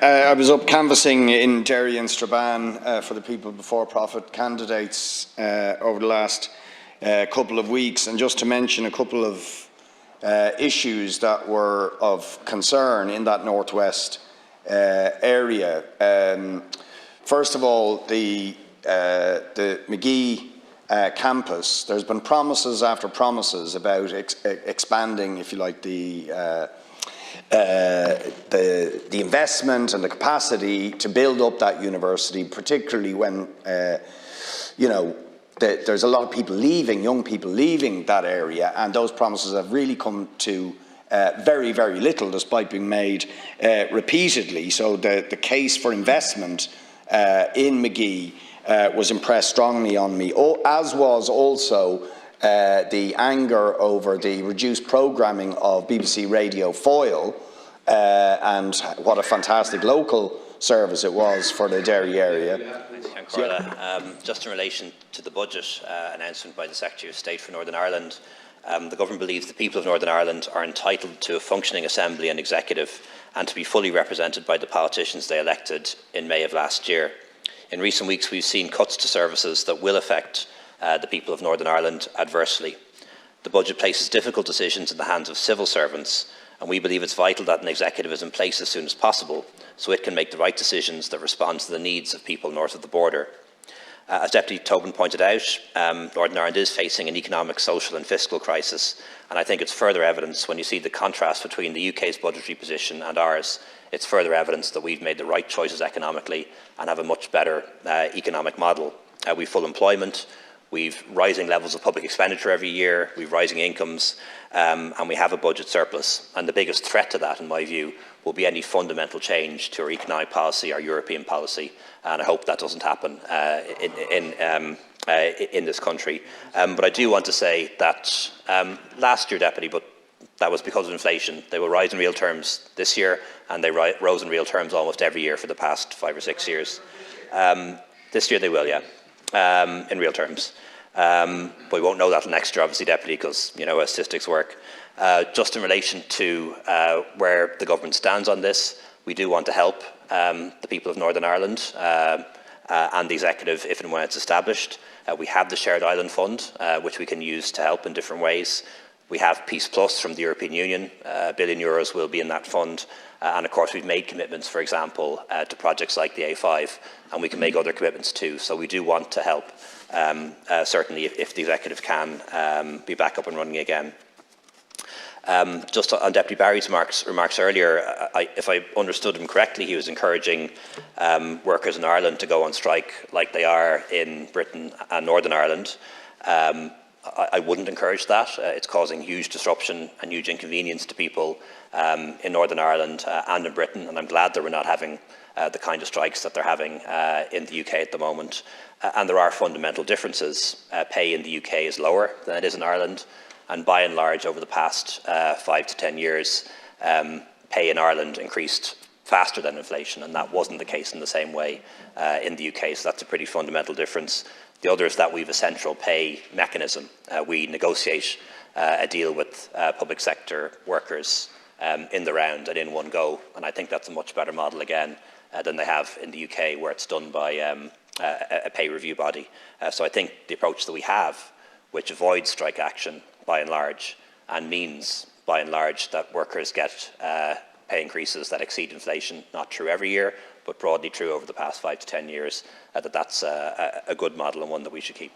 I was up canvassing in Derry and Strabane for the People Before Profit candidates over the last couple of weeks, and just to mention a couple of issues that were of concern in that northwest area. First of all, the Magee campus. There's been promises after promises about expanding, if you like, the investment and the capacity to build up that university, particularly when there's a lot of people leaving, young people leaving that area, and those promises have really come to very, very little, despite being made repeatedly. So the case for investment in Magee was impressed strongly on me, as was also the anger over the reduced programming of BBC Radio Foyle and what a fantastic local service it was for the Derry area. Just in relation to the budget announcement by the Secretary of State for Northern Ireland, the Government believes the people of Northern Ireland are entitled to a functioning Assembly and Executive and to be fully represented by the politicians they elected in May of last year. In recent weeks, we've seen cuts to services that will affect the people of Northern Ireland adversely. The budget places difficult decisions in the hands of civil servants, and we believe it's vital that an executive is in place as soon as possible so it can make the right decisions that respond to the needs of people north of the border. As Deputy Tobin pointed out, Northern Ireland is facing an economic, social and fiscal crisis, and I think it's further evidence when you see the contrast between the UK's budgetary position and ours. It's further evidence that we've made the right choices economically and have a much better economic model. We've full employment, we've rising levels of public expenditure every year, we've rising incomes, and we have a budget surplus. And the biggest threat to that, in my view, will be any fundamental change to our economic policy, our European policy, and I hope that doesn't happen in this country. But I do want to say that last year, Deputy, but that was because of inflation. They will rise in real terms this year, and they rose in real terms almost every year for the past 5 or 6 years. This year they will, yeah, in real terms. But we won't know that next year, obviously, Deputy, because you know how statistics work. Just in relation to where the government stands on this, we do want to help the people of Northern Ireland and the executive if and when it's established. We have the Shared Island Fund, which we can use to help in different ways. We have Peace Plus from the European Union. €1 billion will be in that fund. And of course, we've made commitments, for example, to projects like the A5, and we can make other commitments too. So we do want to help, certainly if the executive can be back up and running again. Just on Deputy Barry's remarks earlier, if I understood him correctly, he was encouraging workers in Ireland to go on strike like they are in Britain and Northern Ireland. I wouldn't encourage that. It's causing huge disruption and huge inconvenience to people in Northern Ireland and in Britain, and I'm glad that we're not having the kind of strikes that they're having in the UK at the moment. And there are fundamental differences. Pay in the UK is lower than it is in Ireland, and by and large, over the past 5 to 10 years, pay in Ireland increased faster than inflation, and that wasn't the case in the same way in the UK, so that's a pretty fundamental difference. The other is that we have a central pay mechanism. We negotiate a deal with public sector workers in the round and in one go, and I think that's a much better model again than they have in the UK, where it's done by a pay review body. So I think the approach that we have, which avoids strike action by and large, and means by and large that workers get pay increases that exceed inflation, not true every year, but broadly true over the past 5 to 10 years, that's a good model and one that we should keep.